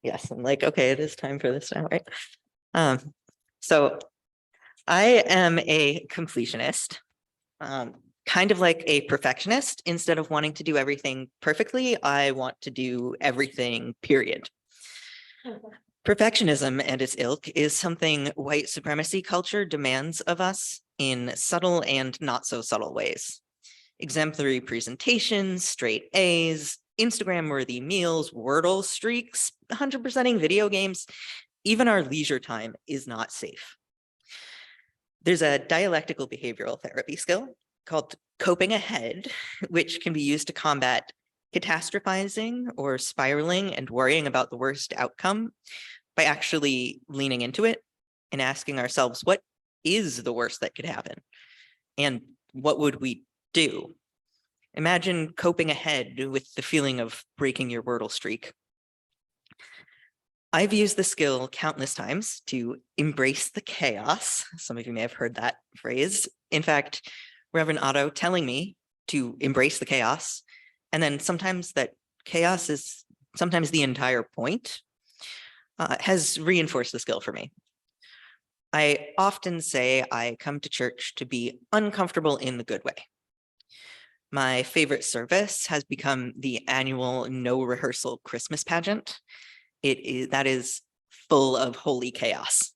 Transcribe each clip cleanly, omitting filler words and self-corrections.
Yes, I'm like, okay, it is time for this now, right? So I am a completionist, kind of like a perfectionist. Instead of wanting to do everything perfectly, I want to do everything, period. Perfectionism and its ilk is something white supremacy culture demands of us in subtle and not so subtle ways. Exemplary presentations, straight A's, Instagram-worthy meals, Wordle streaks, 100%ing video games, even our leisure time is not safe. There's a dialectical behavioral therapy skill called coping ahead, which can be used to combat catastrophizing or spiraling and worrying about the worst outcome by actually leaning into it and asking ourselves, what is the worst that could happen? And what would we do? Imagine coping ahead with the feeling of breaking your Wordle streak. I've used the skill countless times to embrace the chaos. Some of you may have heard that phrase. In fact, Reverend Otto telling me to embrace the chaos, and then sometimes that chaos is sometimes the entire point, has reinforced the skill for me. I often say I come to church to be uncomfortable in the good way. My favorite service has become the annual no rehearsal Christmas pageant. That is full of holy chaos.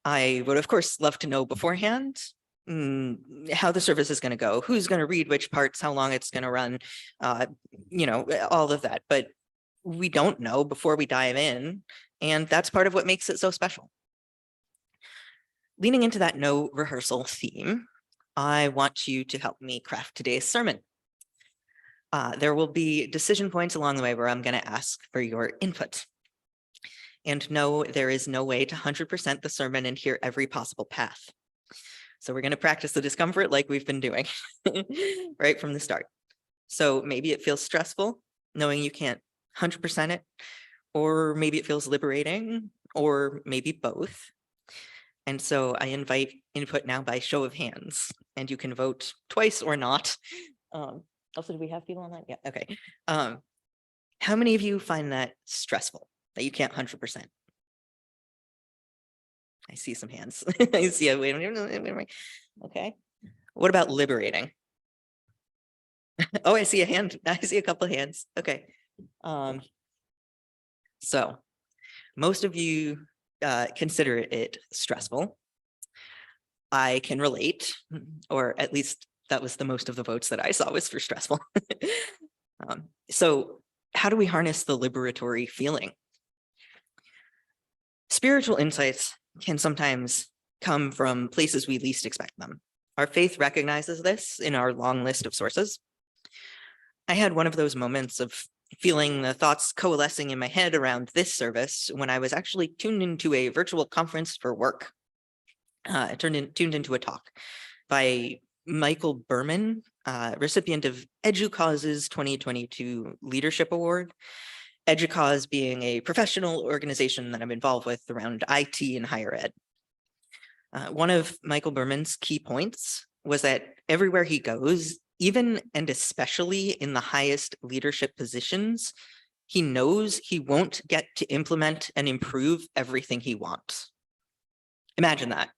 I would, of course, love to know beforehand how the service is going to go, who's going to read which parts, how long it's going to run, all of that. But we don't know before we dive in, and that's part of what makes it so special. Leaning into that no rehearsal theme, I want you to help me craft today's sermon. There will be decision points along the way where I'm going to ask for your input. And no, there is no way to 100% the sermon and hear every possible path. So we're going to practice the discomfort like we've been doing right from the start. So maybe it feels stressful knowing you can't 100% it, or maybe it feels liberating, or maybe both. And so I invite input now by show of hands, and you can vote twice or not. Also, do we have people on that? Yeah, okay. How many of you find that stressful, that you can't 100%? I see some hands. I see a wait a minute. Okay. What about liberating? Oh, I see a hand. I see a couple of hands. Okay. So most of you consider it stressful. I can relate, or at least that was the most of the votes that I saw was for stressful. So how do we harness the liberatory feeling? Spiritual insights can sometimes come from places we least expect them. Our faith recognizes this in our long list of sources. I had one of those moments of feeling the thoughts coalescing in my head around this service when I was actually tuned into a virtual conference for work. Tuned into a talk by Michael Berman, recipient of EDUCAUSE's 2022 Leadership Award. EDUCAUSE being a professional organization that I'm involved with around IT and higher ed. One of Michael Berman's key points was that everywhere he goes, even and especially in the highest leadership positions, he knows he won't get to implement and improve everything he wants. Imagine that.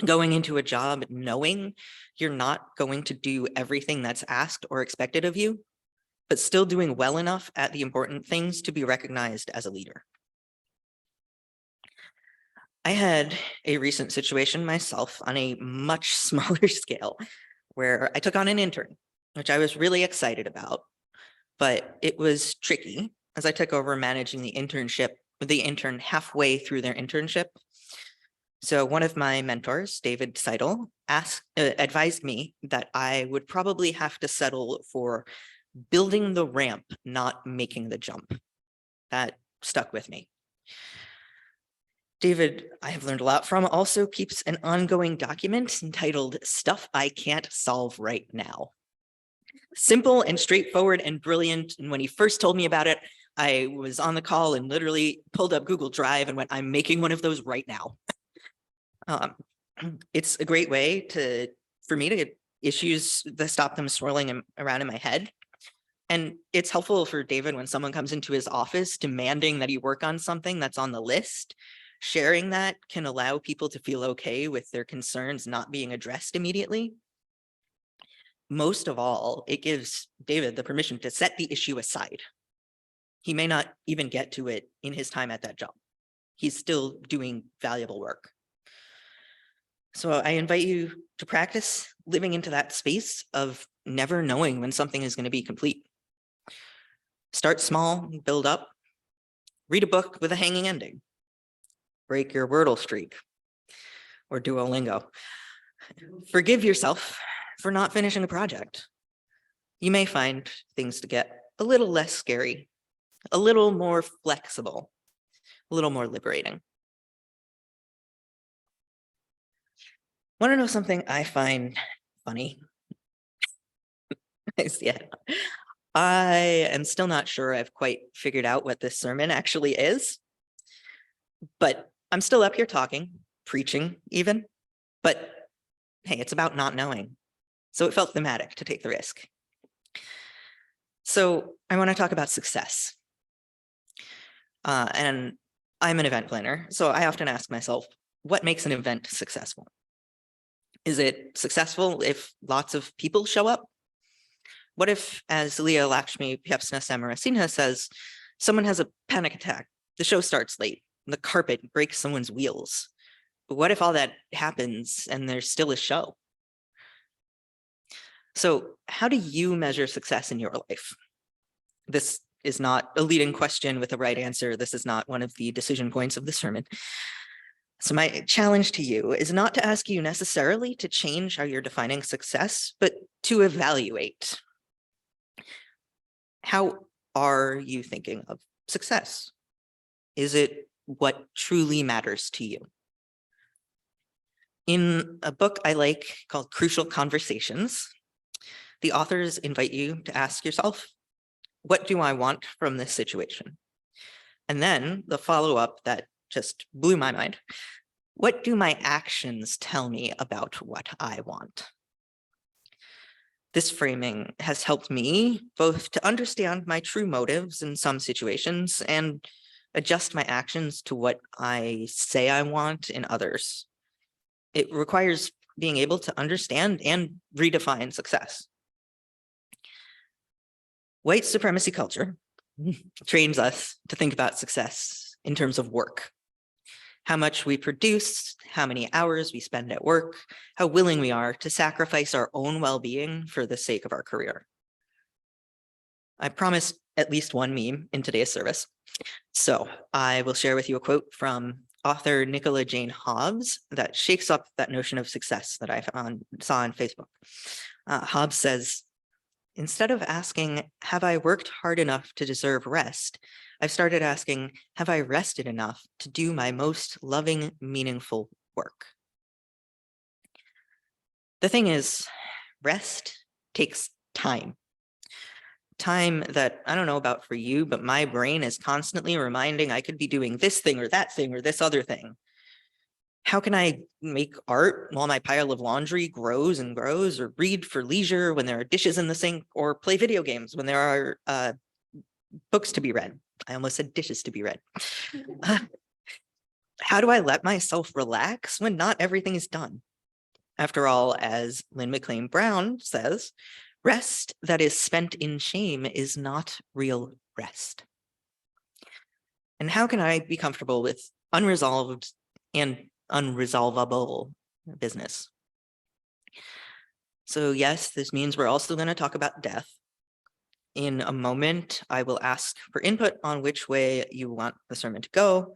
Going into a job knowing you're not going to do everything that's asked or expected of you, but still doing well enough at the important things to be recognized as a leader. I had a recent situation myself on a much smaller scale where I took on an intern, which I was really excited about, but it was tricky as I took over managing the intern halfway through their internship. So one of my mentors, David Seidel, advised me that I would probably have to settle for building the ramp, not making the jump. That stuck with me. David, I have learned a lot from, also keeps an ongoing document entitled Stuff I Can't Solve Right Now. Simple and straightforward and brilliant. And when he first told me about it, I was on the call and literally pulled up Google Drive and went, I'm making one of those right now. It's a great way for me to get issues that stop them swirling around in my head. And it's helpful for David when someone comes into his office demanding that he work on something that's on the list. Sharing that can allow people to feel okay with their concerns not being addressed immediately. Most of all, it gives David the permission to set the issue aside. He may not even get to it in his time at that job. He's still doing valuable work. So I invite you to practice living into that space of never knowing when something is going to be complete. Start small, build up. Read a book with a hanging ending. Break your Wordle streak or Duolingo. Forgive yourself for not finishing a project. You may find things to get a little less scary, a little more flexible, a little more liberating. Want to know something I find funny? Yeah. I am still not sure I've quite figured out what this sermon actually is, but I'm still up here talking, preaching even, but hey, it's about not knowing. So it felt thematic to take the risk. So I want to talk about success. And I'm an event planner, so I often ask myself, what makes an event successful? Is it successful if lots of people show up? What if, as Leah Lakshmi Pyapsna Samarasinha says, someone has a panic attack, the show starts late, and the carpet breaks someone's wheels? What if all that happens and there's still a show? So how do you measure success in your life? This is not a leading question with a right answer. This is not one of the decision points of the sermon. So my challenge to you is not to ask you necessarily to change how you're defining success, but to evaluate. How are you thinking of success? Is it what truly matters to you? In a book I like called Crucial Conversations, the authors invite you to ask yourself, what do I want from this situation? And then the follow-up that just blew my mind, what do my actions tell me about what I want? This framing has helped me both to understand my true motives in some situations and adjust my actions to what I say I want in others. It requires being able to understand and redefine success. White supremacy culture trains us to think about success in terms of work. How much we produce, how many hours we spend at work, how willing we are to sacrifice our own well-being for the sake of our career. I promised at least one meme in today's service. So I will share with you a quote from author Nicola Jane Hobbs that shakes up that notion of success that I saw on Facebook. Hobbs says, instead of asking, have I worked hard enough to deserve rest? I've started asking, have I rested enough to do my most loving, meaningful work? The thing is, rest takes time. Time that I don't know about for you, but my brain is constantly reminding I could be doing this thing or this other thing. How can I make art while my pile of laundry grows and grows, or read for leisure when there are dishes in the sink, or play video games when there are books to be read? I almost said dishes to be read. How do I let myself relax when not everything is done? After all, as Lynn McLean Brown says, rest that is spent in shame is not real rest. And how can I be comfortable with unresolved and unresolvable business? So yes, this means we're also going to talk about death. In a moment, I will ask for input on which way you want the sermon to go,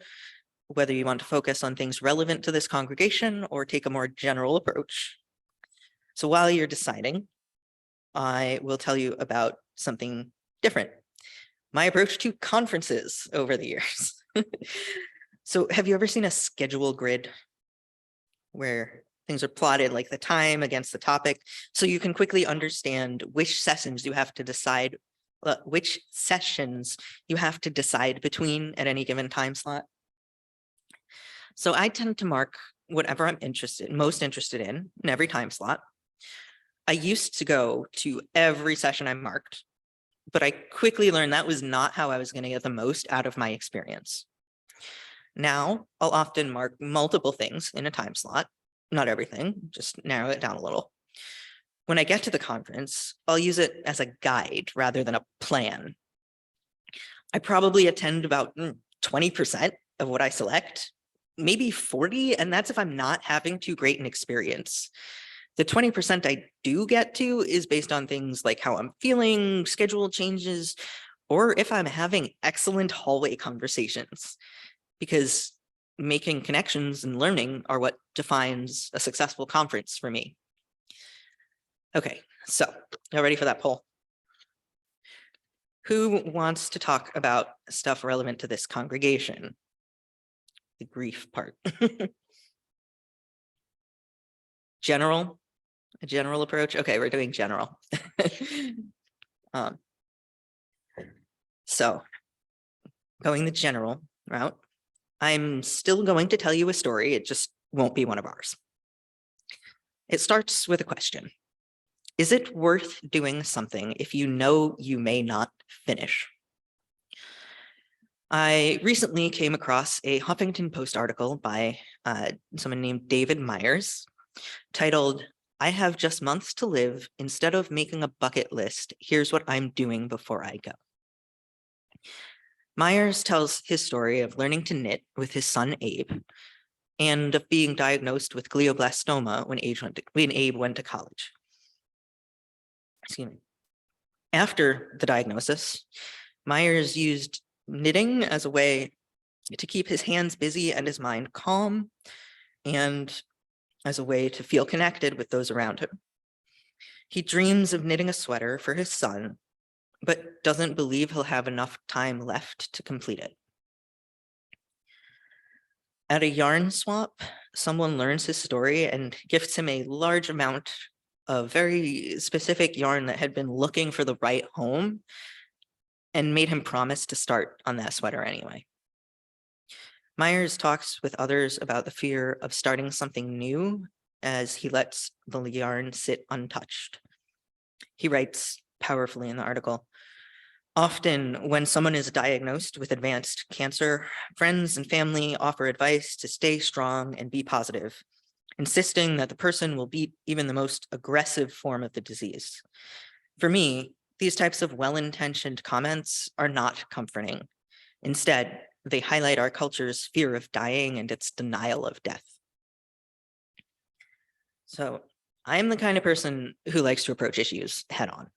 whether you want to focus on things relevant to this congregation or take a more general approach. So while you're deciding, I will tell you about something different, my approach to conferences over the years. So have you ever seen a schedule grid where things are plotted like the time against the topic, so you can quickly understand which sessions you have to decide between at any given time slot? So I tend to mark whatever I'm most interested in every time slot. I used to go to every session I marked, but I quickly learned that was not how I was going to get the most out of my experience. Now, I'll often mark multiple things in a time slot, not everything, just narrow it down a little. When I get to the conference, I'll use it as a guide rather than a plan. I probably attend about 20% of what I select, maybe 40, and that's if I'm not having too great an experience. The 20% I do get to is based on things like how I'm feeling, schedule changes, or if I'm having excellent hallway conversations, because making connections and learning are what defines a successful conference for me. Okay, so y'all ready for that poll? Who wants to talk about stuff relevant to this congregation? The grief part. General, a general approach. Okay, we're doing general. So going the general route, I'm still going to tell you a story. It just won't be one of ours. It starts with a question. Is it worth doing something if you know you may not finish? I recently came across a Huffington Post article by someone named David Myers titled, "I have just months to live. Instead of making a bucket list, here's what I'm doing before I go." Myers tells his story of learning to knit with his son Abe and of being diagnosed with glioblastoma when Abe went to college. Excuse me. After the diagnosis, Myers used knitting as a way to keep his hands busy and his mind calm, and as a way to feel connected with those around him. He dreams of knitting a sweater for his son, but doesn't believe he'll have enough time left to complete it. At a yarn swap, someone learns his story and gifts him a large amount of very specific yarn that had been looking for the right home and made him promise to start on that sweater anyway. Myers talks with others about the fear of starting something new as he lets the yarn sit untouched. He writes powerfully in the article, "Often when someone is diagnosed with advanced cancer, friends and family offer advice to stay strong and be positive, insisting that the person will beat even the most aggressive form of the disease. For me, these types of well-intentioned comments are not comforting. Instead, they highlight our culture's fear of dying and its denial of death." So I'm the kind of person who likes to approach issues head on.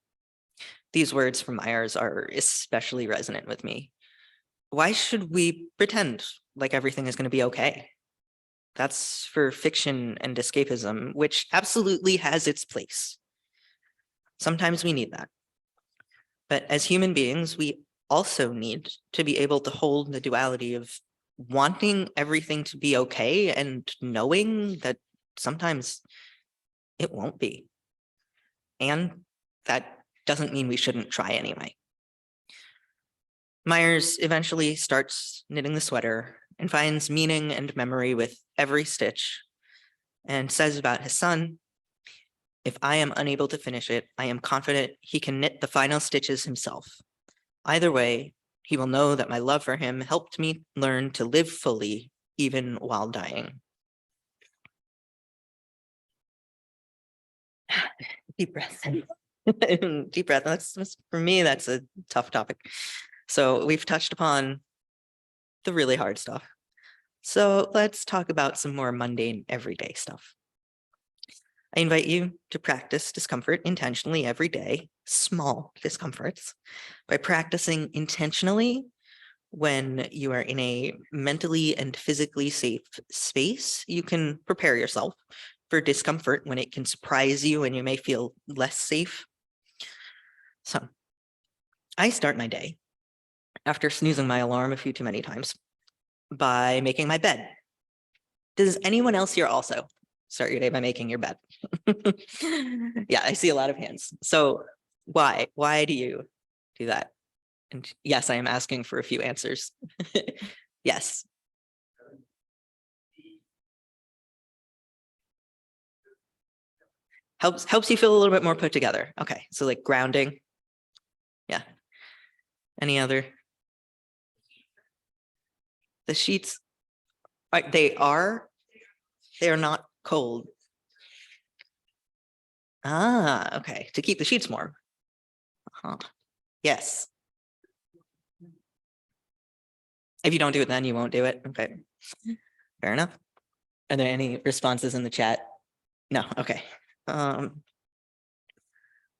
These words from Myers are especially resonant with me. Why should we pretend like everything is going to be okay? That's for fiction and escapism, which absolutely has its place. Sometimes we need that. But as human beings, we also need to be able to hold the duality of wanting everything to be okay and knowing that sometimes it won't be. And that doesn't mean we shouldn't try anyway. Myers eventually starts knitting the sweater and finds meaning and memory with every stitch, and says about his son, "If I am unable to finish it, I am confident he can knit the final stitches himself. Either way, he will know that my love for him helped me learn to live fully, even while dying." Deep breath. Deep breath. For me, that's a tough topic. So we've touched upon the really hard stuff. So let's talk about some more mundane, everyday stuff. I invite you to practice discomfort intentionally every day, small discomforts, by practicing intentionally when you are in a mentally and physically safe space. You can prepare yourself for discomfort when it can surprise you and you may feel less safe. So I start my day after snoozing my alarm a few too many times by making my bed. Does anyone else here also start your day by making your bed? Yeah, I see a lot of hands. So why? Why do you do that? And yes, I am asking for a few answers. Yes. Helps you feel a little bit more put together. Okay, so like grounding. Yeah. Any other? The sheets, they are not cold. Ah, okay, to keep the sheets warm. Yes. If you don't do it, then you won't do it. Okay, fair enough. Are there any responses in the chat? No, okay.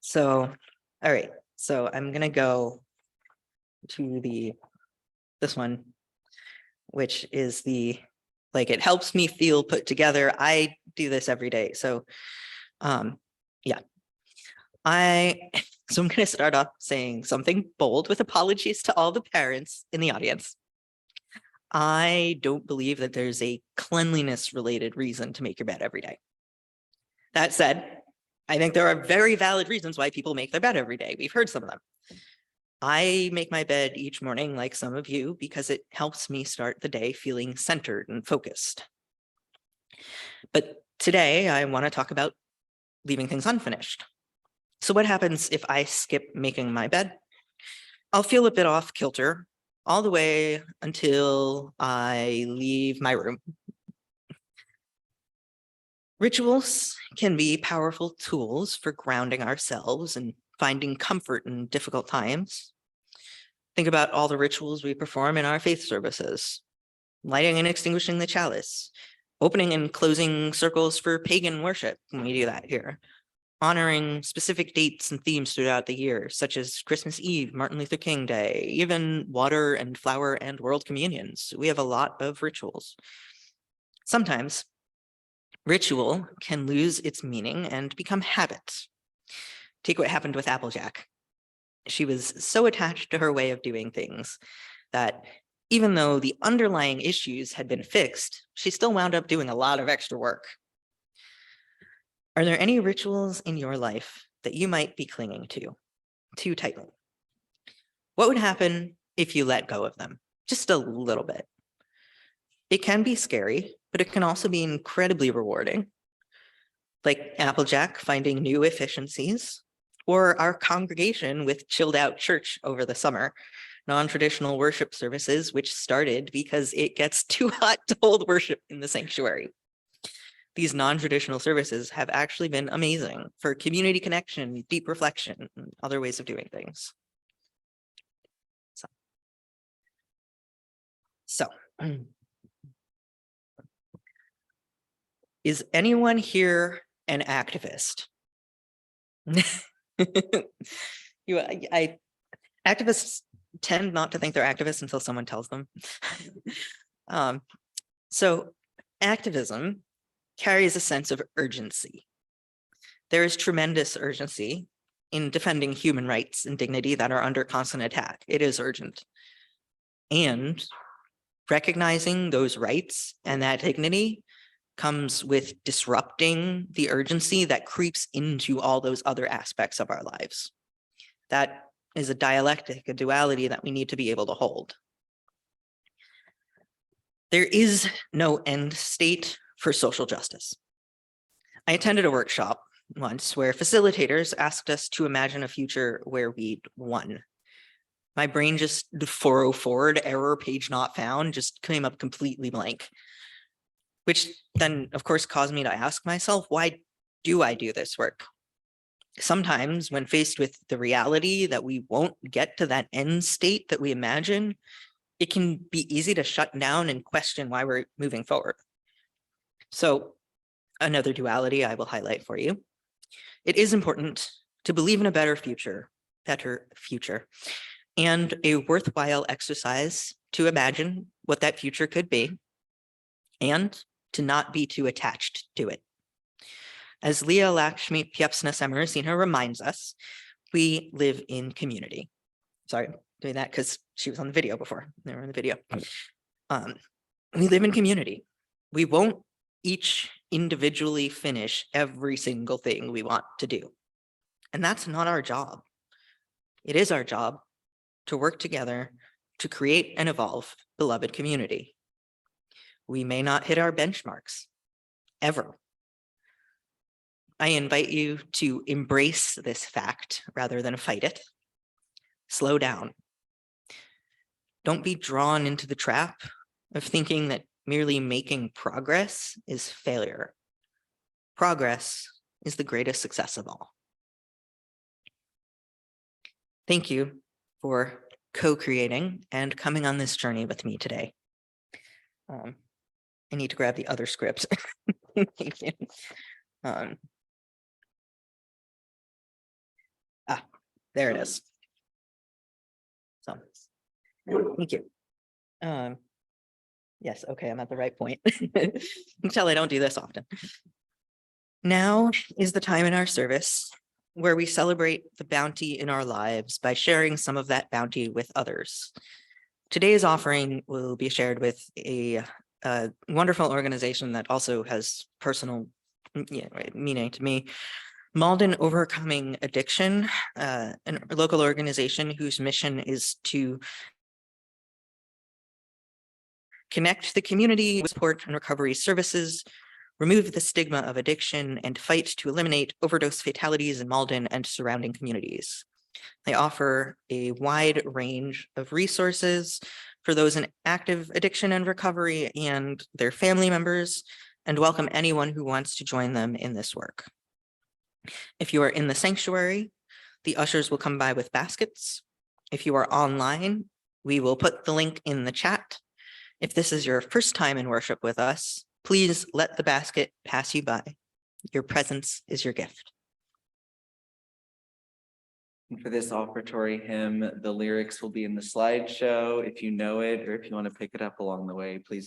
So, all right, so I'm gonna go to this one, which is it helps me feel put together. I do this every day. So yeah, so I'm gonna start off saying something bold with apologies to all the parents in the audience. I don't believe that there's a cleanliness related reason to make your bed every day. That said, I think there are very valid reasons why people make their bed every day. We've heard some of them. I make my bed each morning, like some of you, because it helps me start the day feeling centered and focused. But today I want to talk about leaving things unfinished. So what happens if I skip making my bed? I'll feel a bit off kilter all the way until I leave my room. Rituals can be powerful tools for grounding ourselves and finding comfort in difficult times. Think about all the rituals we perform in our faith services: lighting and extinguishing the chalice, opening and closing circles for pagan worship when we do that here, honoring specific dates and themes throughout the year, such as Christmas Eve, Martin Luther King Day, even water and flower and world communions. We have a lot of rituals. Sometimes ritual can lose its meaning and become habit. Take what happened with Applejack. She was so attached to her way of doing things that even though the underlying issues had been fixed, she still wound up doing a lot of extra work. Are there any rituals in your life that you might be clinging to too tightly? What would happen if you let go of them just a little bit? It can be scary, but it can also be incredibly rewarding. Like Applejack finding new efficiencies, or our congregation with chilled out church over the summer, non-traditional worship services, which started because it gets too hot to hold worship in the sanctuary. These non-traditional services have actually been amazing for community connection, deep reflection, and other ways of doing things. So, is anyone here an activist? Activists tend not to think they're activists until someone tells them. So activism carries a sense of urgency. There is tremendous urgency in defending human rights and dignity that are under constant attack. It is urgent. And recognizing those rights and that dignity comes with disrupting the urgency that creeps into all those other aspects of our lives. That is a dialectic, a duality that we need to be able to hold. There is no end state for social justice. I attended a workshop once where facilitators asked us to imagine a future where we'd won. My brain just, the 404 error, page not found, just came up completely blank, which then, of course, caused me to ask myself, why do I do this work? Sometimes when faced with the reality that we won't get to that end state that we imagine, it can be easy to shut down and question why we're moving forward. So another duality I will highlight for you. It is important to believe in a better future, and a worthwhile exercise to imagine what that future could be, and to not be too attached to it. As Leah Lakshmi Pyapsna Samarasina reminds us, we live in community. Sorry, I'm doing that because she was on the video before. They were in the video. We live in community. We won't each individually finish every single thing we want to do. And that's not our job. It is our job to work together to create and evolve beloved community. We may not hit our benchmarks, ever. I invite you to embrace this fact rather than fight it. Slow down. Don't be drawn into the trap of thinking that merely making progress is failure. Progress is the greatest success of all. Thank you for co-creating and coming on this journey with me today. I need to grab the other script. Thank you. There it is. So, thank you. Yes, okay, I'm at the right point. You can tell I don't do this often. Now is the time in our service where we celebrate the bounty in our lives by sharing some of that bounty with others. Today's offering will be shared with a wonderful organization that also has personal meaning to me. Malden Overcoming Addiction, a local organization whose mission is to connect the community with support and recovery services, remove the stigma of addiction, and fight to eliminate overdose fatalities in Malden and surrounding communities. They offer a wide range of resources for those in active addiction and recovery and their family members, and welcome anyone who wants to join them in this work. If you are in the sanctuary, the ushers will come by with baskets. If you are online, we will put the link in the chat. If this is your first time in worship with us, please let the basket pass you by. Your presence is your gift. And for this offertory hymn, the lyrics will be in the slideshow. If you know it, or if you want to pick it up along the way, please